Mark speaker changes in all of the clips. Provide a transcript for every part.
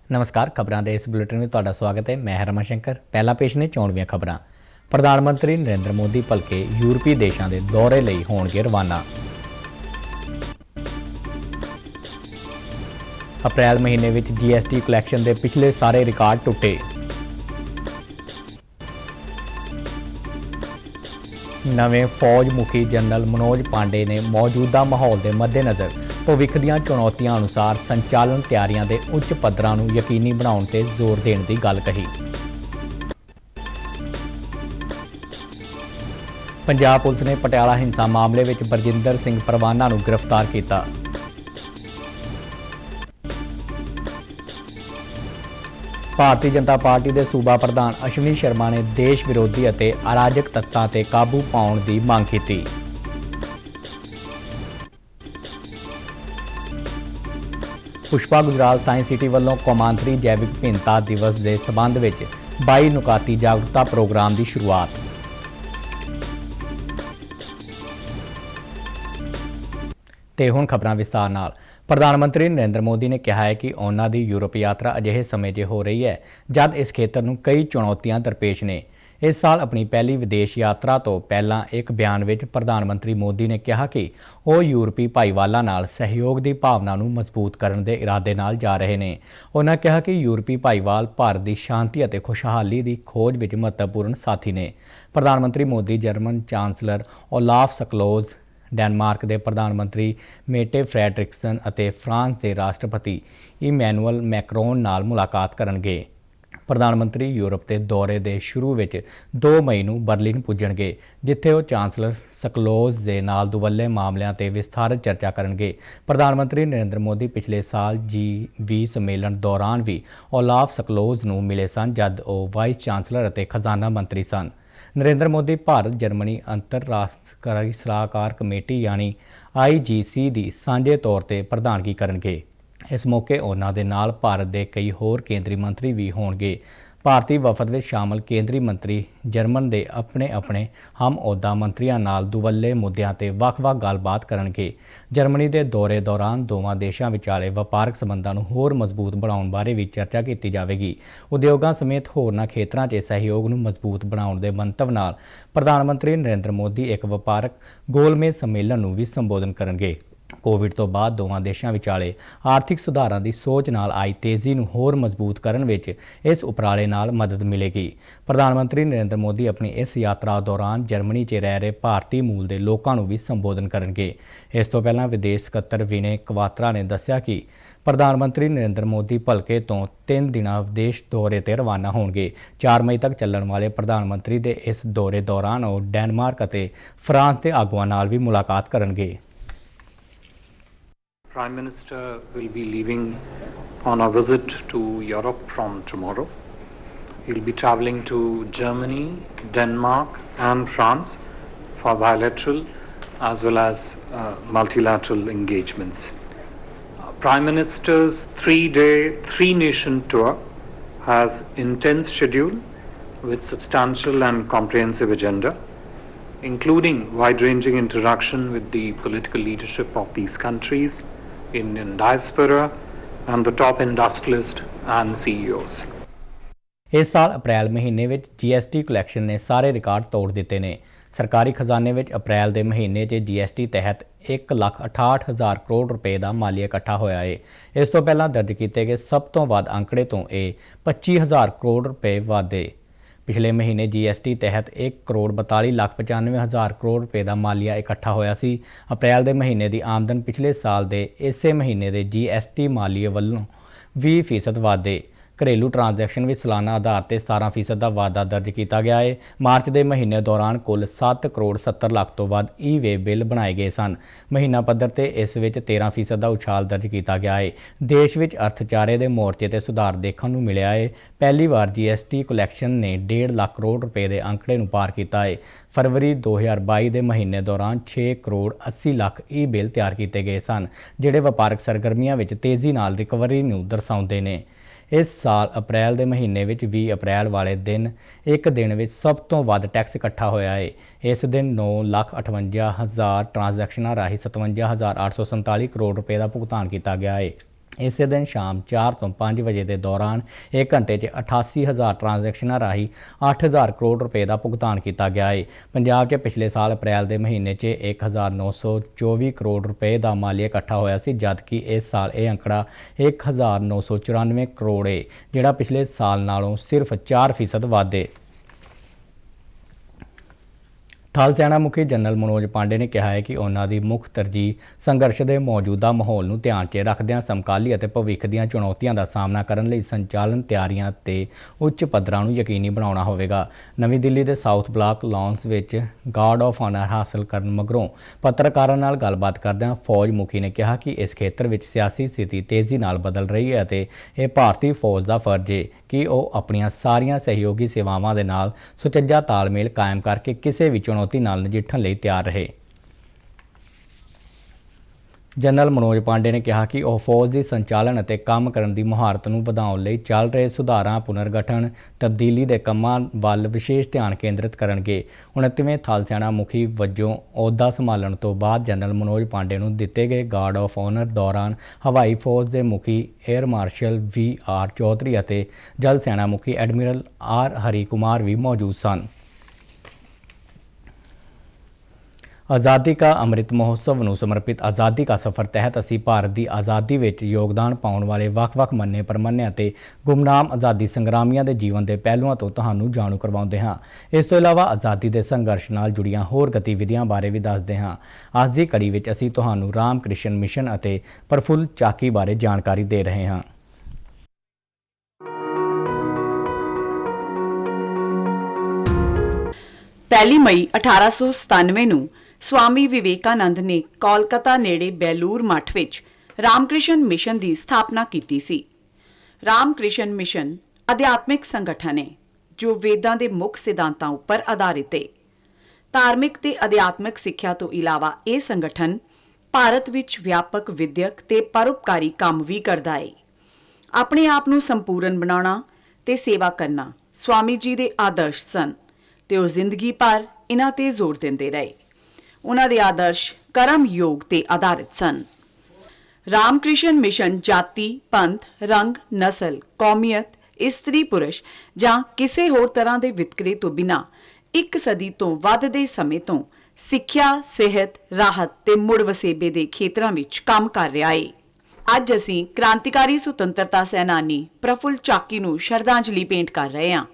Speaker 1: नमस्कार। खबरों के इस बुलेटिन में तुहाडा स्वागत है। मैं रमन शंकर। पहला पेश ने चोणवीं खबरां। प्रधानमंत्री नरेंद्र मोदी भलके यूरोपी देशों के दौरे लई होणगे रवाना। अप्रैल महीने में GST कलैक्शन के पिछले सारे रिकॉर्ड टुटे। नवे फौज मुखी जनरल मनोज पांडे ने मौजूदा माहौल के मद्देनज़र भविख दीआं चुनौतियां अनुसार संचालन तैयारियां के उच्च पद्धरां नूं यकीनी बनाउण ते जोर देण दी गल कही। पंजाब पुलिस ने पटियाला हिंसा मामले में बरजिंदर सिंह परवाना नूं गिरफ्तार किया। भारतीय जनता पार्टी के सूबा प्रधान अश्विनी शर्मा ने देश विरोधी और अराजक तत्तां ते काबू पाउण की मांग की। पुष्पा गुजराल साइंस सिटी वालों कौमांतरी जैविक विभिन्नता दिवस के संबंध में 22 नुकाती जागरूकता प्रोग्राम की शुरुआत। ते हुण खबरां विस्तार नाल। प्रधानमंत्री नरेंद्र मोदी ने कहा है कि उन्हां दी यूरोप यात्रा अजिहे समय 'च हो रही है जद इस खेतर नूं कई चुनौतियां दरपेश ने। इस साल अपनी पहली विदेश यात्रा तो पहलां एक बयान विच प्रधानमंत्री मोदी ने कहा कि वो यूरोपी भाईवालां नाल सहयोग की भावना नूं मजबूत करन दे इरादे नाल जा रहे ने। उन्हां कहा कि यूरोपी भाईवाल भारत की शांति और खुशहाली की खोज विच महत्वपूर्ण साथी ने। प्रधानमंत्री Modi German chancellor Olaf Scholz, Denmark के प्रधानमंत्री मेटे फ्रेडरिक्सन और फ्रांस के राष्ट्रपति इमैनुअल मैक्रोन नाल मुलाकात करनगे। प्रधानमंत्री यूरोप के दौरे के शुरू में 2 मई नूं बर्लिन पुजणगे, जिथे वो चांसलर स्कोल्ज के नाल दुवल्ले मामलों पर विस्तारित चर्चा करनगे। प्रधानमंत्री नरेंद्र मोदी पिछले साल G20 सम्मेलन दौरान भी ओलाफ स्कोल्ज नूं मिले सन जद वो वाइस चांसलर और खजाना मंत्री सन। नरेंद्र मोदी भारत जर्मनी अंतरराष्ट्रीय सलाहकार कमेटी यानी IGC की सांझे तौर पर प्रधानगी करनगे। इस मौके उन्हां दे नाल भारत के कई होर केंद्रीय मंत्री भी होणगे। भारतीय वफद में शामिल केंद्रीय मंत्री जर्मन के अपने अपने हम अहुदा मंत्रियों नाल दुवल्ले मुद्दों पर ਵੱਖ-ਵੱਖ गलबात करनगे। जर्मनी के दौरे दौरान दोवां देशों विचाले वपारक संबंधों नूं होर मजबूत बनाउण बारे भी चर्चा की जाएगी। उद्योगों समेत होरनां खेतरां 'च सहयोग नूं मजबूत बनाउण दे मंतव नाल प्रधानमंत्री नरेंद्र मोदी एक वपारक गोलमेज सम्मेलन नूं भी संबोधन करनगे। कोविड तो बाद दोवां देशों विचाले आर्थिक सुधारां की सोच नाल आई तेज़ी नूं होर मजबूत करन विच इस उपराले नाल मदद मिलेगी। प्रधानमंत्री नरेंद्र मोदी अपनी इस यात्रा दौरान जर्मनी 'च रह रहे भारतीय मूल के लोगों नूं भी संबोधन करनगे। इस तो पहलां विदेश सकत्तर विनय क्वात्रा ने दस्सिया कि प्रधानमंत्री नरेंद्र मोदी भलके तो 3 दिना विदेश दौरे पर रवाना होणगे। 4 मई तक चलण वाले प्रधानमंत्री के इस दौरे दौरान वो डेनमार्क और फ्रांस के आगुआं नाल भी मुलाकात करनगे।
Speaker 2: Prime Minister will be leaving on a visit to Europe from tomorrow. He'll be traveling to Germany, Denmark and France for bilateral as well as multilateral engagements. Prime Minister's 3-day, 3-nation tour has intense schedule with substantial and comprehensive agenda, including wide-ranging interaction with the political leadership of these countries, Indian diaspora and the top industrialists and CEOs.
Speaker 1: इस साल अप्रैल महीने में GST collection ने सारे record तोड़ दिते ने। सरकारी खजाने में अप्रैल के महीने च GST तहत 1,68,000 करोड़ रुपए का मालिया इकट्ठा होया है। इस तो पहला दर्ज किए गए सब तो वध आंकड़े तो यह 25,000 करोड़ रुपए वाधे। पिछले महीने GST तहत 1,42,95,000 करोड़ रुपए का मालिया इकट्ठा होया सी। अप्रैल के महीने की आमदन पिछले साल के इसे महीने के GST मालिए वालों 20% वाधे। घरेलू ट्रांजैक्शन भी सालाना आधार पर 17% का वाधा दर्ज किया गया है। मार्च के महीने दौरान कुल 7,70,00,000 तो वध E-वे बिल बनाए गए सन। महीना पद्धर से इस विच 13% का उछाल दर्ज किया गया है। देश में अर्थचारे के मोर्चे से सुधार देखने को मिला है। पहली बार GST कलैक्शन ने 1.5 लाख करोड़ रुपए के आंकड़े को पार किया है। फरवरी 2022 के महीने दौरान 6,80,00,000 E-बिल तैयार किए गए सन, जिहड़े वपारक सरगर्मियों में तेज़ी नाल रिकवरी नूं दर्शाउंदे ने। इस साल अप्रैल के महीने में 20 अप्रैल वाले दिन एक दिन में सब तो वध टैक्स इकट्ठा होया है। इस दिन 9,58,000 ट्रांजैक्शनां राही 57,847 करोड़ रुपए का भुगतान किया गया है। ਇਸੇ ਦਿਨ ਸ਼ਾਮ 4 ਤੋਂ 5 ਵਜੇ ਦੇ ਦੌਰਾਨ 1 ਘੰਟੇ 'ਚ 88,000 ਟ੍ਰਾਂਜੈਕਸ਼ਨਾਂ ਰਾਹੀਂ 8,000 ਕਰੋੜ ਰੁਪਏ ਦਾ ਭੁਗਤਾਨ ਕੀਤਾ ਗਿਆ ਹੈ। ਪੰਜਾਬ 'ਚ ਪਿਛਲੇ ਸਾਲ ਅਪ੍ਰੈਲ ਦੇ ਮਹੀਨੇ 'ਚ 1,924 ਕਰੋੜ ਰੁਪਏ ਦਾ ਮਾਲੀਆ ਇਕੱਠਾ ਹੋਇਆ ਸੀ, ਜਦਕਿ ਇਸ ਸਾਲ ਇਹ ਅੰਕੜਾ 1,994 ਕਰੋੜ ਹੈ, ਜਿਹੜਾ ਪਿਛਲੇ ਸਾਲ ਨਾਲੋਂ ਸਿਰਫ 4% ਵੱਧ ਹੈ। ਥਲ ਸੈਨਾ ਮੁਖੀ ਜਨਰਲ ਮਨੋਜ ਪਾਂਡੇ ਨੇ ਕਿਹਾ ਹੈ ਕਿ ਉਹਨਾਂ ਦੀ ਮੁੱਖ ਤਰਜੀਹ ਸੰਘਰਸ਼ ਦੇ ਮੌਜੂਦਾ ਮਾਹੌਲ ਨੂੰ ਧਿਆਨ 'ਚ ਰੱਖਦਿਆਂ ਸਮਕਾਲੀ ਅਤੇ ਭਵਿੱਖ ਦੀਆਂ ਚੁਣੌਤੀਆਂ ਦਾ ਸਾਹਮਣਾ ਕਰਨ ਲਈ ਸੰਚਾਲਨ ਤਿਆਰੀਆਂ ਤੇ ਉੱਚ ਪੱਧਰਾਂ ਨੂੰ ਯਕੀਨੀ ਬਣਾਉਣਾ ਹੋਵੇਗਾ। ਨਵੀਂ ਦਿੱਲੀ ਦੇ ਸਾਊਥ ਬਲਾਕ ਲਾਂਸ ਵਿੱਚ ਗਾਰਡ ਆਫ ਆਨਰ ਹਾਸਲ ਕਰਨ ਮਗਰੋਂ ਪੱਤਰਕਾਰਾਂ ਨਾਲ ਗੱਲਬਾਤ ਕਰਦਿਆਂ ਫੌਜ ਮੁਖੀ ਨੇ ਕਿਹਾ ਕਿ ਇਸ ਖੇਤਰ ਵਿੱਚ ਸਿਆਸੀ ਸਥਿਤੀ ਤੇਜ਼ੀ ਨਾਲ ਬਦਲ ਰਹੀ ਹੈ ਅਤੇ ਇਹ ਭਾਰਤੀ ਫੌਜ ਦਾ ਫਰਜ਼ ਹੈ ਕਿ ਉਹ ਆਪਣੀਆਂ ਸਾਰੀਆਂ ਸਹਿਯੋਗੀ ਸੇਵਾਵਾਂ ਦੇ ਨਾਲ ਸੁਚੱਜਾ ਤਾਲਮੇਲ ਕਾਇਮ ਕਰਕੇ ਕਿਸੇ ਵੀ ਚੁਣੌਤੀ ਨਾਲ ਨਜਿੱਠਣ ਲਈ ਤਿਆਰ ਰਹੇ। ਜਨਰਲ ਮਨੋਜ ਪਾਂਡੇ ਨੇ ਕਿਹਾ ਕਿ ਉਹ ਫੌਜ ਦੀ ਸੰਚਾਲਨ ਅਤੇ ਕੰਮ ਕਰਨ ਦੀ ਮੁਹਾਰਤ ਨੂੰ ਵਧਾਉਣ ਲਈ ਚੱਲ ਰਹੇ ਸੁਧਾਰਾਂ, ਪੁਨਰਗਠਨ, ਤਬਦੀਲੀ ਦੇ ਕੰਮਾਂ ਵੱਲ ਵਿਸ਼ੇਸ਼ ਧਿਆਨ ਕੇਂਦਰਿਤ ਕਰਨਗੇ। 29ਵੇਂ ਥਲ ਸੈਨਾ ਮੁਖੀ ਵਜੋਂ ਅਹੁਦਾ ਸੰਭਾਲਣ ਤੋਂ ਬਾਅਦ ਜਨਰਲ ਮਨੋਜ ਪਾਂਡੇ ਨੂੰ ਦਿੱਤੇ ਗਏ ਗਾਰਡ ਆਫ ਆਨਰ ਦੌਰਾਨ ਹਵਾਈ ਫੌਜ ਦੇ ਮੁਖੀ ਏਅਰ ਮਾਰਸ਼ਲ VR ਚੌਧਰੀ ਅਤੇ ਜਲ ਸੈਨਾ ਮੁਖੀ ਐਡਮਿਰਲ R ਹਰੀ ਕੁਮਾਰ ਵੀ ਮੌਜੂਦ ਸਨ। ਆਜ਼ਾਦੀ ਕਾ ਅੰਮ੍ਰਿਤ ਮਹੋਤਸਵ ਨੂੰ ਸਮਰਪਿਤ ਆਜ਼ਾਦੀ ਕਾ ਸਫ਼ਰ ਤਹਿਤ ਅਸੀਂ ਭਾਰਤ ਦੀ ਆਜ਼ਾਦੀ ਵਿੱਚ ਯੋਗਦਾਨ ਪਾਉਣ ਵਾਲੇ ਵੱਖ-ਵੱਖ ਮੰਨੇ ਪ੍ਰਮੰਨੇ ਅਤੇ ਗੁਮਨਾਮ ਆਜ਼ਾਦੀ ਸੰਗਰਾਮੀਆਂ ਦੇ ਜੀਵਨ ਦੇ ਪਹਿਲੂਆਂ ਤੋਂ ਤੁਹਾਨੂੰ ਜਾਣੂ ਕਰਵਾਉਂਦੇ ਹਾਂ। ਇਸ ਤੋਂ ਇਲਾਵਾ ਆਜ਼ਾਦੀ ਦੇ ਸੰਘਰਸ਼ ਨਾਲ ਜੁੜੀਆਂ ਹੋਰ ਗਤੀਵਿਧੀਆਂ ਬਾਰੇ ਵੀ ਦੱਸਦੇ ਹਾਂ। ਅੱਜ ਦੀ ਕੜੀ ਵਿੱਚ ਅਸੀਂ ਤੁਹਾਨੂੰ ਰਾਮ ਕ੍ਰਿਸ਼ਨ ਮਿਸ਼ਨ ਅਤੇ ਪ੍ਰਫੁੱਲ ਚਾਕੀ ਬਾਰੇ ਜਾਣਕਾਰੀ ਦੇ ਰਹੇ ਹਾਂ।
Speaker 3: ਪਹਿਲੀ ਮਈ 1897 ਨੂੰ ਸਵਾਮੀ ਵਿਵੇਕਾਨੰਦ ਨੇ ਕੋਲਕਾਤਾ ਨੇੜੇ ਬੈਲੂਰ ਮੱਠ ਵਿੱਚ ਰਾਮਕ੍ਰਿਸ਼ਨ ਮਿਸ਼ਨ ਦੀ ਸਥਾਪਨਾ ਕੀਤੀ ਸੀ। ਰਾਮਕ੍ਰਿਸ਼ਨ ਮਿਸ਼ਨ ਅਧਿਆਤਮਿਕ ਸੰਗਠਨ ਹੈ ਜੋ ਵੇਦਾਂ ਦੇ ਮੁੱਖ ਸਿਧਾਂਤਾਂ ਉੱਪਰ ਆਧਾਰਿਤ ਹੈ। ਧਾਰਮਿਕ ਤੇ ਅਧਿਆਤਮਿਕ ਸਿੱਖਿਆ ਤੋਂ ਇਲਾਵਾ ਇਹ ਸੰਗਠਨ ਭਾਰਤ ਵਿੱਚ ਵਿਆਪਕ ਵਿਦਿਅਕ ਤੇ ਪਰਉਪਕਾਰੀ ਕੰਮ ਵੀ ਕਰਦਾ ਹੈ। ਆਪਣੇ ਆਪ ਨੂੰ ਸੰਪੂਰਨ ਬਣਾਉਣਾ ਤੇ ਸੇਵਾ ਕਰਨਾ ਸਵਾਮੀ ਜੀ ਦੇ ਆਦਰਸ਼ ਸਨ ਤੇ ਉਹ ਜ਼ਿੰਦਗੀ ਭਰ ਇਹਨਾਂ ਤੇ ਜ਼ੋਰ ਦਿੰਦੇ ਰਹੇ। ਉਹਨਾਂ ਦੇ ਆਦਰਸ਼ ਕਰਮ ਯੋਗ ਤੇ ਆਧਾਰਿਤ ਸਨ। ਰਾਮਕ੍ਰਿਸ਼ਨ ਮਿਸ਼ਨ ਜਾਤੀ, ਪੰਥ, ਰੰਗ, ਨਸਲ, ਕੌਮੀਅਤ, ਇਸਤਰੀ ਪੁਰਸ਼ ਜਾਂ ਕਿਸੇ ਹੋਰ ਤਰ੍ਹਾਂ ਦੇ ਵਿਤਕਰੇ ਤੋਂ ਬਿਨਾਂ 1 ਸਦੀ ਤੋਂ ਵੱਧ ਦੇ ਸਮੇਂ ਤੋਂ ਸਿੱਖਿਆ, ਸਿਹਤ, ਰਾਹਤ ਤੇ ਮੁੜ ਵਸੇਬੇ ਦੇ ਖੇਤਰਾਂ ਵਿੱਚ ਕੰਮ ਕਰ ਰਿਹਾ ਹੈ। ਅੱਜ ਅਸੀਂ ਕ੍ਰਾਂਤੀਕਾਰੀ ਸੁਤੰਤਰਤਾ ਸੈਨਾਨੀ ਪ੍ਰਫੁੱਲ ਚਾਕੀ ਨੂੰ ਸ਼ਰਧਾਂਜਲੀ ਭੇਂਟ ਕਰ ਰਹੇ ਹਾਂ।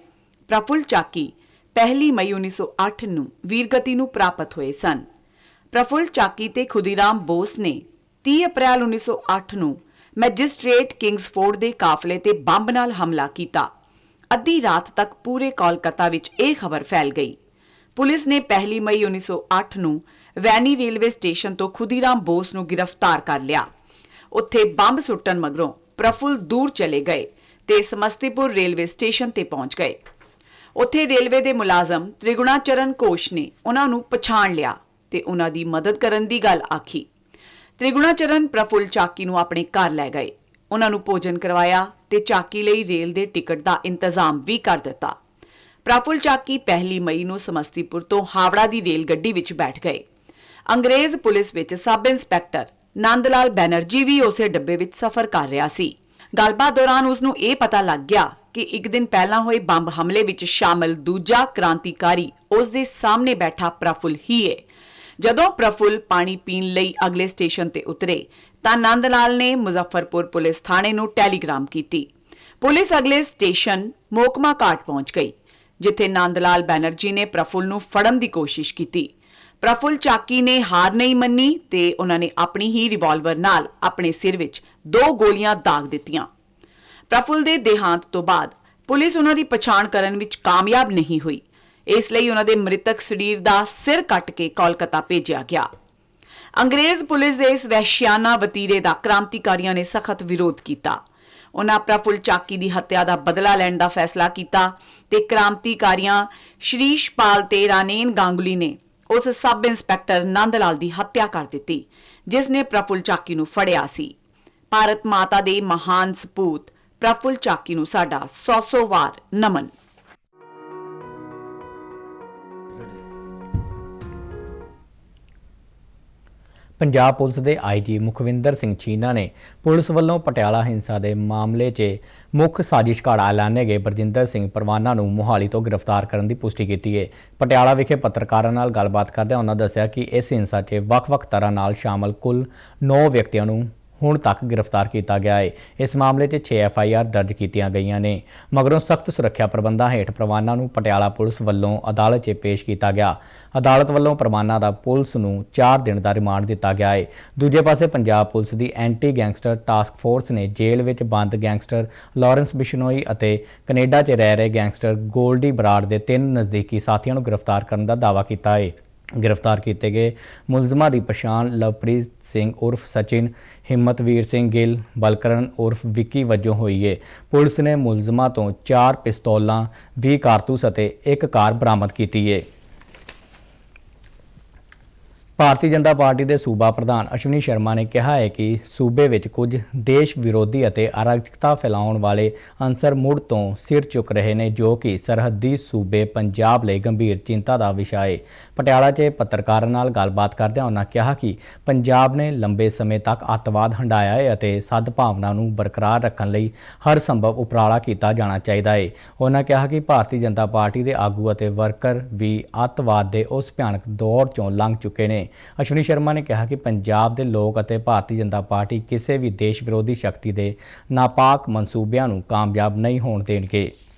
Speaker 3: ਪ੍ਰਫੁੱਲ ਚਾਕੀ 1 ਮਈ 1908 ਨੂੰ ਵੀਰਗਤੀ ਨੂੰ ਪ੍ਰਾਪਤ ਹੋਏ ਸਨ। ਪ੍ਰਫੁੱਲ ਚਾਕੀ ਤੇ ਖੁਦੀਰਾਮ ਬੋਸ ਨੇ 30 ਅਪ੍ਰੈਲ 1908 ਨੂੰ ਮੈਜਿਸਟ੍ਰੇਟ ਕਿੰਗਸਫੋਰਡ ਦੇ ਕਾਫਲੇ ਤੇ ਬੰਬ ਨਾਲ ਹਮਲਾ ਕੀਤਾ। ਅੱਧੀ ਰਾਤ ਤੱਕ ਪੂਰੇ ਕੋਲਕਾਤਾ ਵਿੱਚ ਇਹ ਖਬਰ ਫੈਲ ਗਈ। ਪੁਲਿਸ ਨੇ 1 ਮਈ 1908 ਨੂੰ ਵੈਨੀ ਰੇਲਵੇ ਸਟੇਸ਼ਨ ਤੋਂ ਖੁਦੀਰਾਮ ਬੋਸ ਨੂੰ ਗ੍ਰਿਫਤਾਰ ਕਰ ਲਿਆ। ਉੱਥੇ ਬੰਬ ਸੁੱਟਣ ਮਗਰੋਂ ਪ੍ਰਫੁੱਲ ਦੂਰ ਚਲੇ ਗਏ ਤੇ ਸਮਸਤੀਪੁਰ ਰੇਲਵੇ ਸਟੇਸ਼ਨ ਤੇ ਪਹੁੰਚ ਗਏ। ਉੱਥੇ ਰੇਲਵੇ ਦੇ ਮੁਲਾਜ਼ਮ ਤ੍ਰਿਗੁਣਾਚਰਨ ਘੋਸ਼ ਨੇ ਉਹਨਾਂ ਨੂੰ ਪਛਾਣ ਲਿਆ ਤੇ ਉਹਨਾਂ ਦੀ ਮਦਦ ਕਰਨ ਦੀ ਗੱਲ ਆਖੀ। ਤ੍ਰਿਗੁਣਾਚਰਨ ਪ੍ਰਫੁੱਲ ਚਾਕੀ ਨੂੰ ਆਪਣੇ ਘਰ ਲੈ ਗਏ, ਉਹਨਾਂ ਨੂੰ ਭੋਜਨ ਕਰਵਾਇਆ ਤੇ ਚਾਕੀ ਲਈ ਰੇਲ ਦੇ ਟਿਕਟ ਦਾ ਇੰਤਜ਼ਾਮ ਵੀ ਕਰ ਦਿੱਤਾ। ਪ੍ਰਫੁੱਲ ਚਾਕੀ 1 ਮਈ ਨੂੰ ਸਮਸਤੀਪੁਰ ਤੋਂ ਹਾਵੜਾ ਦੀ ਰੇਲ ਗੱਡੀ ਵਿੱਚ ਬੈਠ ਗਏ। ਅੰਗਰੇਜ਼ ਪੁਲਿਸ ਵਿੱਚ ਸਬ ਇੰਸਪੈਕਟਰ ਨੰਦ ਲਾਲ ਬੈਨਰਜੀ ਵੀ ਉਸੇ ਡੱਬੇ ਵਿੱਚ ਸਫ਼ਰ ਕਰ ਰਿਹਾ ਸੀ। ਗੱਲਬਾਤ ਦੌਰਾਨ ਉਸ ਨੂੰ ਇਹ ਪਤਾ ਲੱਗ ਗਿਆ ਕਿ 1 ਦਿਨ ਪਹਿਲਾਂ ਹੋਏ ਬੰਬ ਹਮਲੇ ਵਿੱਚ ਸ਼ਾਮਲ ਦੂਜਾ ਕ੍ਰਾਂਤੀਕਾਰੀ ਉਸ ਦੇ ਸਾਹਮਣੇ ਬੈਠਾ ਪ੍ਰਫੁੱਲ ਹੀ ਹੈ। ਜਦੋਂ ਪ੍ਰਫੁੱਲ ਪਾਣੀ ਪੀਣ ਲਈ ਅਗਲੇ ਸਟੇਸ਼ਨ ਤੇ ਉਤਰੇ ਤਾਂ ਨੰਦ ਲਾਲ ਨੇ ਮੁਜ਼ੱਫਰਪੁਰ ਪੁਲਿਸ ਥਾਣੇ ਨੂੰ ਟੈਲੀਗ੍ਰਾਮ ਕੀਤੀ। ਪੁਲਿਸ ਅਗਲੇ ਸਟੇਸ਼ਨ ਮੋਕਮਾ ਘਾਟ ਪਹੁੰਚ ਗਈ, ਜਿੱਥੇ ਨੰਦ ਲਾਲ ਬੈਨਰਜੀ ਨੇ ਪ੍ਰਫੁੱਲ ਨੂੰ ਫੜਨ ਦੀ ਕੋਸ਼ਿਸ਼ ਕੀਤੀ। ਪ੍ਰਫੁੱਲ ਚਾਕੀ ਨੇ ਹਾਰ ਨਹੀਂ ਮੰਨੀ ਤੇ ਉਹਨਾਂ ਨੇ ਆਪਣੀ ਹੀ ਰਿਵਾਲਵਰ ਨਾਲ ਆਪਣੇ ਸਿਰ ਵਿੱਚ 2 ਗੋਲੀਆਂ ਦਾਗ ਦਿੱਤੀਆਂ। ਪ੍ਰਫੁੱਲ ਦੇ ਦੇਹਾਂਤ ਤੋਂ ਬਾਅਦ ਪੁਲਿਸ ਉਹਨਾਂ ਦੀ ਪਛਾਣ ਕਰਨ ਵਿੱਚ ਕਾਮਯਾਬ ਨਹੀਂ ਹੋਈ, ਇਸ ਲਈ ਉਹਨਾਂ ਦੇ ਮ੍ਰਿਤਕ ਸਰੀਰ ਦਾ ਸਿਰ ਕੱਟ ਕੇ ਕੋਲਕਾਤਾ ਭੇਜਿਆ ਗਿਆ। ਅੰਗਰੇਜ਼ ਪੁਲਿਸ ਦੇ ਇਸ ਵਹਿਸ਼ਿਆਨਾ ਵਤੀਰੇ ਦਾ ਕ੍ਰਾਂਤੀਕਾਰੀਆਂ ਨੇ ਸਖਤ ਵਿਰੋਧ ਕੀਤਾ। ਉਹਨਾਂ ਪ੍ਰਫੁੱਲ ਚਾਕੀ ਦੀ ਹੱਤਿਆ ਦਾ ਬਦਲਾ ਲੈਣ ਦਾ ਫੈਸਲਾ ਕੀਤਾ ਤੇ ਕ੍ਰਾਂਤੀਕਾਰੀਆਂ ਸ਼੍ਰੀਸ਼ਪਾਲ ਤੇ ਰਾਨੇਨ ਗਾਂਗੁਲੀ ਨੇ ਉਸ ਸਬ ਇੰਸਪੈਕਟਰ ਨੰਦ ਲਾਲ ਦੀ ਹੱਤਿਆ ਕਰ ਦਿੱਤੀ, ਜਿਸ ਨੇ ਪ੍ਰਫੁੱਲ ਚਾਕੀ ਨੂੰ ਫੜਿਆ ਸੀ। ਭਾਰਤ ਮਾਤਾ ਦੇ ਮਹਾਨ ਸਪੂਤ ਪ੍ਰਫੁੱਲ ਚਾਕੀ ਨੂੰ ਸਾਡਾ 100 ਵਾਰ ਨਮਨ।
Speaker 1: ਪੰਜਾਬ ਪੁਲਿਸ ਦੇ ਆਈਜੀ ਮੁਖਵਿੰਦਰ ਸਿੰਘ ਚੀਨਾ ਨੇ ਪੁਲਿਸ ਵੱਲੋਂ ਪਟਿਆਲਾ ਹਿੰਸਾ ਦੇ ਮਾਮਲੇ 'ਚ ਮੁੱਖ ਸਾਜ਼ਿਸ਼ਕਾਰ ਐਲਾਨੇ ਗਏ ਬਰਜਿੰਦਰ ਸਿੰਘ ਪਰਵਾਨਾ ਨੂੰ ਮੁਹਾਲੀ ਤੋਂ ਗ੍ਰਿਫਤਾਰ ਕਰਨ ਦੀ ਪੁਸ਼ਟੀ ਕੀਤੀ ਹੈ। ਪਟਿਆਲਾ ਵਿਖੇ ਪੱਤਰਕਾਰਾਂ ਨਾਲ ਗੱਲਬਾਤ ਕਰਦਿਆਂ ਉਹਨਾਂ ਦੱਸਿਆ ਕਿ ਇਸ ਹਿੰਸਾ 'ਚ ਵੱਖ-ਵੱਖ ਤਰ੍ਹਾਂ ਨਾਲ ਸ਼ਾਮਲ ਕੁੱਲ 9 ਵਿਅਕਤੀਆਂ ਨੂੰ ਹੁਣ ਤੱਕ ਗ੍ਰਿਫਤਾਰ ਕੀਤਾ ਗਿਆ ਹੈ। ਇਸ ਮਾਮਲੇ 'ਚ 6 FIR ਦਰਜ ਕੀਤੀਆਂ ਗਈਆਂ ਨੇ। ਮਗਰੋਂ ਸਖਤ ਸੁਰੱਖਿਆ ਪ੍ਰਬੰਧਾਂ ਹੇਠ ਪਰਵਾਨਾ ਨੂੰ ਪਟਿਆਲਾ ਪੁਲਿਸ ਵੱਲੋਂ ਅਦਾਲਤ 'ਚ ਪੇਸ਼ ਕੀਤਾ ਗਿਆ। ਅਦਾਲਤ ਵੱਲੋਂ ਪਰਵਾਨਾ ਦਾ ਪੁਲਿਸ ਨੂੰ 4 ਦਿਨ ਦਾ ਰਿਮਾਂਡ ਦਿੱਤਾ ਗਿਆ ਹੈ। ਦੂਜੇ ਪਾਸੇ ਪੰਜਾਬ ਪੁਲਿਸ ਦੀ ਐਂਟੀ ਗੈਂਗਸਟਰ ਟਾਸਕ ਫੋਰਸ ਨੇ ਜੇਲ੍ਹ ਵਿੱਚ ਬੰਦ ਗੈਂਗਸਟਰ ਲਾਰੈਂਸ ਬਿਸ਼ਨੋਈ ਅਤੇ ਕੈਨੇਡਾ 'ਚ ਰਹਿ ਰਹੇ ਗੈਂਗਸਟਰ ਗੋਲਡੀ ਬਰਾੜ ਦੇ 3 ਨਜ਼ਦੀਕੀ ਸਾਥੀਆਂ ਨੂੰ ਗ੍ਰਿਫਤਾਰ ਕਰਨ ਦਾ ਦਾਅਵਾ ਕੀਤਾ ਹੈ। ਗ੍ਰਿਫਤਾਰ ਕੀਤੇ ਗਏ ਮੁਲਜ਼ਮਾਂ ਦੀ ਪਛਾਣ ਲਵਪ੍ਰੀਤ ਸਿੰਘ ਉਰਫ ਸਚਿਨ, ਹਿੰਮਤਵੀਰ ਸਿੰਘ ਗਿੱਲ, ਬਲਕਰਨ ਉਰਫ ਵਿੱਕੀ ਵਜੋਂ ਹੋਈ ਹੈ। ਪੁਲਿਸ ਨੇ ਮੁਲਜ਼ਮਾਂ ਤੋਂ 4 ਪਿਸਤੌਲਾਂ, 20 ਕਾਰਤੂਸ ਅਤੇ 1 ਕਾਰ ਬਰਾਮਦ ਕੀਤੀ ਹੈ। ਭਾਰਤੀ ਜਨਤਾ ਪਾਰਟੀ ਦੇ ਸੂਬਾ ਪ੍ਰਧਾਨ ਅਸ਼ਵਨੀ ਸ਼ਰਮਾ ਨੇ ਕਿਹਾ ਹੈ ਕਿ ਸੂਬੇ ਵਿੱਚ ਕੁਝ ਦੇਸ਼ ਵਿਰੋਧੀ ਅਤੇ ਅਰਾਜਕਤਾ ਫੈਲਾਉਣ ਵਾਲੇ ਅੰਸਰ ਮੁੜ ਤੋਂ ਸਿਰ ਚੁੱਕ ਰਹੇ ਨੇ, ਜੋ ਕਿ ਸਰਹੱਦੀ ਸੂਬੇ ਪੰਜਾਬ ਲਈ ਗੰਭੀਰ ਚਿੰਤਾ ਦਾ ਵਿਸ਼ਾ ਹੈ। ਪਟਿਆਲਾ 'ਚ ਪੱਤਰਕਾਰਾਂ ਨਾਲ ਗੱਲਬਾਤ ਕਰਦਿਆਂ ਉਹਨਾਂ ਕਿਹਾ ਕਿ ਪੰਜਾਬ ਨੇ ਲੰਬੇ ਸਮੇਂ ਤੱਕ ਅੱਤਵਾਦ ਹੰਢਾਇਆ ਹੈ ਅਤੇ ਸਦਭਾਵਨਾ ਨੂੰ ਬਰਕਰਾਰ ਰੱਖਣ ਲਈ ਹਰ ਸੰਭਵ ਉਪਰਾਲਾ ਕੀਤਾ ਜਾਣਾ ਚਾਹੀਦਾ ਹੈ। ਉਹਨਾਂ ਕਿਹਾ ਕਿ ਭਾਰਤੀ ਜਨਤਾ ਪਾਰਟੀ ਦੇ ਆਗੂ ਅਤੇ ਵਰਕਰ ਵੀ ਅੱਤਵਾਦ ਦੇ ਉਸ ਭਿਆਨਕ ਦੌਰ 'ਚੋਂ ਲੰਘ ਚੁੱਕੇ ਨੇ। ਅਸ਼ਵਨੀ ਸ਼ਰਮਾ ਨੇ ਕਿਹਾ ਕਿ ਪੰਜਾਬ ਦੇ ਲੋਕ ਅਤੇ ਭਾਰਤੀ ਜਨਤਾ ਪਾਰਟੀ ਕਿਸੇ ਵੀ ਦੇਸ਼ ਵਿਰੋਧੀ ਸ਼ਕਤੀ ਦੇ ਨਾਪਾਕ ਮਨਸੂਬਿਆਂ ਨੂੰ ਕਾਮਯਾਬ ਨਹੀਂ ਹੋਣ ਦੇਣਗੇ।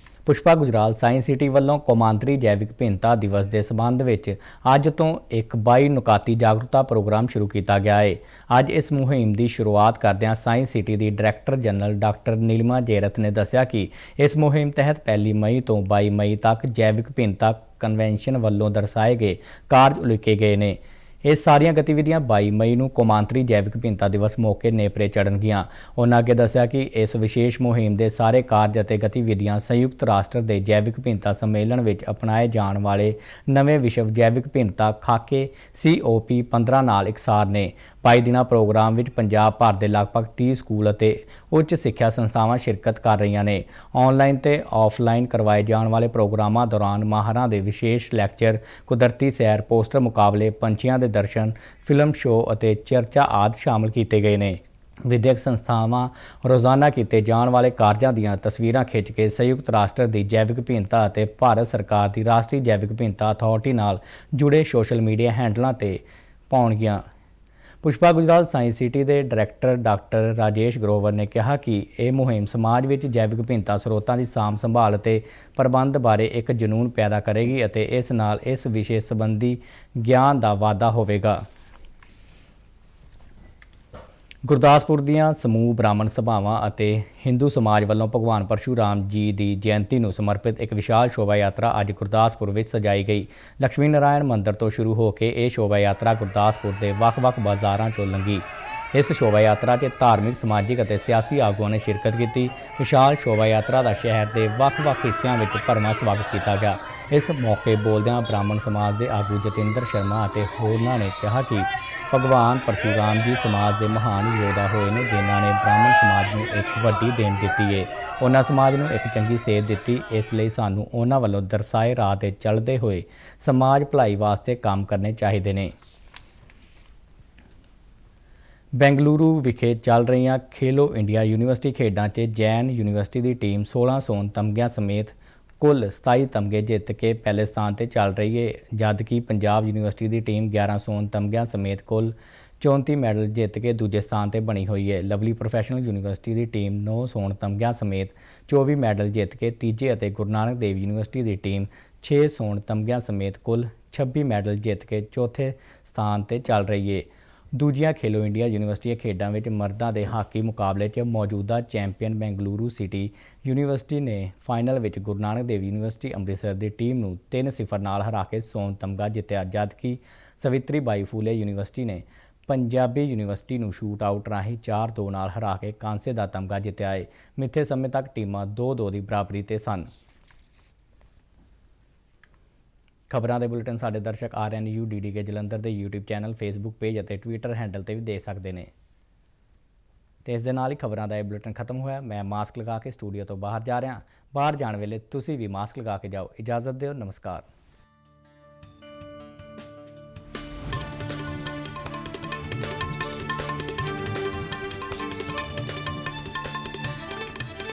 Speaker 1: ਪੁਸ਼ਪਾ ਗੁਜਰਾਲ ਸਾਇੰਸ ਸਿਟੀ ਵੱਲੋਂ ਕੌਮਾਂਤਰੀ ਜੈਵਿਕ ਵਿਭਿੰਨਤਾ ਦਿਵਸ ਦੇ ਸਬੰਧ ਵਿੱਚ ਅੱਜ ਤੋਂ ਇੱਕ 22 ਨੁਕਾਤੀ ਜਾਗਰੂਕਤਾ ਪ੍ਰੋਗਰਾਮ ਸ਼ੁਰੂ ਕੀਤਾ ਗਿਆ ਹੈ। ਅੱਜ ਇਸ ਮੁਹਿੰਮ ਦੀ ਸ਼ੁਰੂਆਤ ਕਰਦਿਆਂ ਸਾਇੰਸ ਸਿਟੀ ਦੀ ਡਾਇਰੈਕਟਰ ਜਨਰਲ ਡਾਕਟਰ ਨੀਲਮਾ ਜੇਰਤ ਨੇ ਦੱਸਿਆ ਕਿ ਇਸ ਮੁਹਿੰਮ ਤਹਿਤ 1 ਮਈ ਤੋਂ 22 ਮਈ ਤੱਕ ਜੈਵਿਕ ਵਿਭਿੰਨਤਾ ਕਨਵੈਨਸ਼ਨ ਵੱਲੋਂ ਦਰਸਾਏ ਗਏ ਕਾਰਜ ਉਲੀਕੇ ਗਏ ਨੇ। ਇਹ ਸਾਰੀਆਂ ਗਤੀਵਿਧੀਆਂ 22 ਮਈ ਨੂੰ ਕੌਮਾਂਤਰੀ ਜੈਵਿਕ ਵਿਭਿੰਨਤਾ ਦਿਵਸ ਮੌਕੇ ਨੇਪਰੇ ਚੜ੍ਹਨਗੀਆਂ। ਉਹਨਾਂ ਅੱਗੇ ਦੱਸਿਆ ਕਿ ਇਸ ਵਿਸ਼ੇਸ਼ ਮੁਹਿੰਮ ਦੇ ਸਾਰੇ ਕਾਰਜ ਅਤੇ ਗਤੀਵਿਧੀਆਂ ਸੰਯੁਕਤ ਰਾਸ਼ਟਰ ਦੇ ਜੈਵਿਕ ਵਿਭਿੰਨਤਾ ਸੰਮੇਲਨ ਵਿੱਚ ਅਪਣਾਏ ਜਾਣ ਵਾਲੇ ਨਵੇਂ ਵਿਸ਼ਵ ਜੈਵਿਕ ਵਿਭਿੰਨਤਾ ਖਾਕੇ COP15 ਨਾਲ ਇਕਸਾਰ ਨੇ। 22 ਦਿਨਾਂ ਪ੍ਰੋਗਰਾਮ ਵਿੱਚ ਪੰਜਾਬ ਭਰ ਦੇ ਲਗਭਗ 30 ਸਕੂਲ ਅਤੇ ਉੱਚ ਸਿੱਖਿਆ ਸੰਸਥਾਵਾਂ ਸ਼ਿਰਕਤ ਕਰ ਰਹੀਆਂ ਨੇ। ਆਨਲਾਈਨ ਤੇ ਆਫਲਾਈਨ ਕਰਵਾਏ ਜਾਣ ਵਾਲੇ ਪ੍ਰੋਗਰਾਮਾਂ ਦੌਰਾਨ ਮਾਹਰਾਂ ਦੇ ਵਿਸ਼ੇਸ਼ ਲੈਕਚਰ, ਕੁਦਰਤੀ ਸੈਰ, ਪੋਸਟਰ ਮੁਕਾਬਲੇ, ਪੰਛੀਆਂ ਦੇ ਦਰਸ਼ਨ, ਫਿਲਮ ਸ਼ੋਅ ਅਤੇ ਚਰਚਾ ਆਦਿ ਸ਼ਾਮਲ ਕੀਤੇ ਗਏ ਨੇ। ਵਿਦਿਅਕ ਸੰਸਥਾਵਾਂ ਰੋਜ਼ਾਨਾ ਕੀਤੇ ਜਾਣ ਵਾਲੇ ਕਾਰਜਾਂ ਦੀਆਂ ਤਸਵੀਰਾਂ ਖਿੱਚ ਕੇ ਸੰਯੁਕਤ ਰਾਸ਼ਟਰ ਦੀ ਜੈਵਿਕ ਵਿਭਿੰਨਤਾ ਅਤੇ ਭਾਰਤ ਸਰਕਾਰ ਦੀ ਰਾਸ਼ਟਰੀ ਜੈਵਿਕ ਵਿਭਿੰਨਤਾ ਅਥਾਰਟੀ ਨਾਲ ਜੁੜੇ ਸੋਸ਼ਲ ਮੀਡੀਆ ਹੈਂਡਲਾਂ ਤੇ ਪਾਉਣਗੀਆਂ। ਪੁਸ਼ਪਾ ਗੁਜਰਾਲ ਸਾਇੰਸ ਸਿਟੀ ਦੇ ਡਾਇਰੈਕਟਰ ਡਾਕਟਰ ਰਾਜੇਸ਼ ਗਰੋਵਰ ਨੇ ਕਿਹਾ ਕਿ ਇਹ ਮੁਹਿੰਮ ਸਮਾਜ ਵਿੱਚ ਜੈਵਿਕ ਵਿਭਿੰਨਤਾ ਸਰੋਤਾਂ ਦੀ ਸਾਂਭ ਸੰਭਾਲ ਅਤੇ ਪ੍ਰਬੰਧ ਬਾਰੇ ਇੱਕ ਜਨੂੰਨ ਪੈਦਾ ਕਰੇਗੀ ਅਤੇ ਇਸ ਨਾਲ ਇਸ ਵਿਸ਼ੇ ਸੰਬੰਧੀ ਗਿਆਨ ਦਾ ਵਾਧਾ ਹੋਵੇਗਾ। ਗੁਰਦਾਸਪੁਰ ਦੀਆਂ ਸਮੂਹ ਬ੍ਰਾਹਮਣ ਸਭਾਵਾਂ ਅਤੇ ਹਿੰਦੂ ਸਮਾਜ ਵੱਲੋਂ ਭਗਵਾਨ ਪਰਸ਼ੂਰਾਮ ਜੀ ਦੀ ਜਯੰਤੀ ਨੂੰ ਸਮਰਪਿਤ ਇੱਕ ਵਿਸ਼ਾਲ ਸ਼ੋਭਾ ਯਾਤਰਾ ਅੱਜ ਗੁਰਦਾਸਪੁਰ ਵਿੱਚ ਸਜਾਈ ਗਈ। ਲక్ష్ਮੀ ਨਾਰਾਇਣ ਮੰਦਿਰ ਤੋਂ ਸ਼ੁਰੂ ਹੋ ਕੇ ਇਹ ਸ਼ੋਭਾ ਯਾਤਰਾ ਗੁਰਦਾਸਪੁਰ ਦੇ ਵੱਖ-ਵੱਖ ਬਾਜ਼ਾਰਾਂ 'ਚੋਂ ਲੰਘੀ। ਇਸ ਸ਼ੋਭਾ ਯਾਤਰਾ 'ਚ ਧਾਰਮਿਕ, ਸਮਾਜਿਕ ਅਤੇ ਸਿਆਸੀ ਆਗੂਆਂ ਨੇ ਸ਼ਿਰਕਤ ਕੀਤੀ। ਵਿਸ਼ਾਲ ਸ਼ੋਭਾ ਯਾਤਰਾ ਦਾ ਸ਼ਹਿਰ ਦੇ ਵੱਖ-ਵੱਖ ਹਿੱਸਿਆਂ ਵਿੱਚ ਭਰਵਾਂ ਸਵਾਗਤ ਕੀਤਾ ਗਿਆ। ਇਸ ਮੌਕੇ ਬੋਲਦਿਆਂ ਬ੍ਰਾਹਮਣ ਸਮਾਜ ਦੇ ਆਗੂ ਜਤਿੰਦਰ ਸ਼ਰਮਾ ਅਤੇ ਹੋਰਨਾਂ ਨੇ ਕਿਹਾ ਕਿ ਭਗਵਾਨ ਪਰਸ਼ੂਰਾਮ ਜੀ ਸਮਾਜ ਦੇ ਮਹਾਨ ਯੋਧਾ ਹੋਏ ਨੇ, ਜਿਨ੍ਹਾਂ ਨੇ ਬ੍ਰਾਹਮਣ ਸਮਾਜ ਨੂੰ ਇੱਕ ਵੱਡੀ ਦੇਣ ਦਿੱਤੀ ਹੈ। ਉਹਨਾਂ ਸਮਾਜ ਨੂੰ ਇੱਕ ਚੰਗੀ ਸੇਧ ਦਿੱਤੀ। ਇਸ ਲਈ ਸਾਨੂੰ ਉਹਨਾਂ ਵੱਲੋਂ ਦਰਸਾਏ ਰਾਹ 'ਤੇ ਚੱਲਦੇ ਹੋਏ ਸਮਾਜ ਭਲਾਈ ਵਾਸਤੇ ਕੰਮ ਕਰਨੇ ਚਾਹੀਦੇ ਨੇ। ਬੈਂਗਲੁਰੂ ਵਿਖੇ ਚੱਲ ਰਹੀਆਂ ਖੇਲੋ ਇੰਡੀਆ ਯੂਨੀਵਰਸਿਟੀ ਖੇਡਾਂ 'ਚ ਜੈਨ ਯੂਨੀਵਰਸਿਟੀ ਦੀ ਟੀਮ 16 ਸੋਨ ਤਮਗਿਆਂ ਸਮੇਤ ਕੁੱਲ 27 ਤਮਗੇ ਜਿੱਤ ਕੇ ਪਹਿਲੇ ਸਥਾਨ ਤੇ ਚੱਲ ਰਹੀ ਹੈ, ਜਦਕਿ ਪੰਜਾਬ ਯੂਨੀਵਰਸਿਟੀ ਦੀ ਟੀਮ 11 ਸੋਨ ਤਮਗਿਆਂ ਸਮੇਤ ਕੁੱਲ 34 ਮੈਡਲ ਜਿੱਤ ਕੇ ਦੂਜੇ ਸਥਾਨ ਤੇ ਬਣੀ ਹੋਈ ਹੈ। ਲਵਲੀ ਪ੍ਰੋਫੈਸ਼ਨਲ ਯੂਨੀਵਰਸਿਟੀ ਦੀ ਟੀਮ 9 ਸੋਨ ਤਮਗਿਆਂ ਸਮੇਤ 24 ਮੈਡਲ ਜਿੱਤ ਕੇ ਤੀਜੇ ਅਤੇ ਗੁਰੂ ਨਾਨਕ ਦੇਵ ਯੂਨੀਵਰਸਿਟੀ ਦੀ ਟੀਮ 6 ਸੋਨ ਤਮਗਿਆਂ ਸਮੇਤ ਕੁੱਲ 26 ਮੈਡਲ ਜਿੱਤ ਕੇ ਚੌਥੇ ਸਥਾਨ ਤੇ ਚੱਲ ਰਹੀ ਹੈ। ਦੂਜੀਆਂ ਖੇਲੋ ਇੰਡੀਆ ਯੂਨੀਵਰਸਿਟੀ ਖੇਡਾਂ ਵਿੱਚ ਮਰਦਾਂ ਦੇ ਹਾਕੀ ਮੁਕਾਬਲੇ 'ਚ ਮੌਜੂਦਾ ਚੈਂਪੀਅਨ ਬੈਂਗਲੁਰੂ ਸਿਟੀ ਯੂਨੀਵਰਸਿਟੀ ਨੇ ਫਾਈਨਲ ਵਿੱਚ ਗੁਰੂ ਨਾਨਕ ਦੇਵ ਯੂਨੀਵਰਸਿਟੀ ਅੰਮ੍ਰਿਤਸਰ ਦੀ ਟੀਮ ਨੂੰ 3-0 ਨਾਲ ਹਰਾ ਕੇ ਸੋਨ ਤਮਗਾ ਜਿੱਤਿਆ, ਜਦਕਿ ਸਵਿਤਰੀ ਬਾਈ ਫੂਲੇ ਯੂਨੀਵਰਸਿਟੀ ਨੇ ਪੰਜਾਬੀ ਯੂਨੀਵਰਸਿਟੀ ਨੂੰ ਸ਼ੂਟ ਆਊਟ ਰਾਹੀਂ 4-2 ਨਾਲ ਹਰਾ ਕੇ ਕਾਂਸੇ ਦਾ ਤਮਗਾ ਜਿੱਤਿਆ ਹੈ। ਮਿੱਥੇ ਸਮੇਂ ਤੱਕ ਟੀਮਾਂ 2-2 ਦੀ ਬਰਾਬਰੀ ਤੇ ਸਨ। ਖਬਰਾਂ ਦੇ ਬੁਲੇਟਿਨ ਸਾਡੇ ਦਰਸ਼ਕ RNU DDK ਜਲੰਧਰ ਦੇ YouTube ਚੈਨਲ, Facebook ਪੇਜ ਅਤੇ Twitter ਹੈਂਡਲ ਤੇ ਵੀ ਦੇਖ ਸਕਦੇ ਨੇ। ਤੇ ਇਸ ਦੇ ਨਾਲ ਹੀ ਖਬਰਾਂ ਦਾ ਇਹ ਬੁਲੇਟਿਨ ਖਤਮ ਹੋਇਆ। ਮੈਂ ਮਾਸਕ ਲਗਾ ਕੇ ਸਟੂਡੀਓ ਤੋਂ ਬਾਹਰ ਜਾ ਰਿਹਾ। ਬਾਹਰ ਜਾਣ ਵੇਲੇ ਤੁਸੀਂ ਵੀ ਮਾਸਕ ਲਗਾ ਕੇ ਜਾਓ। ਇਜਾਜ਼ਤ ਦਿਓ। ਨਮਸਕਾਰ।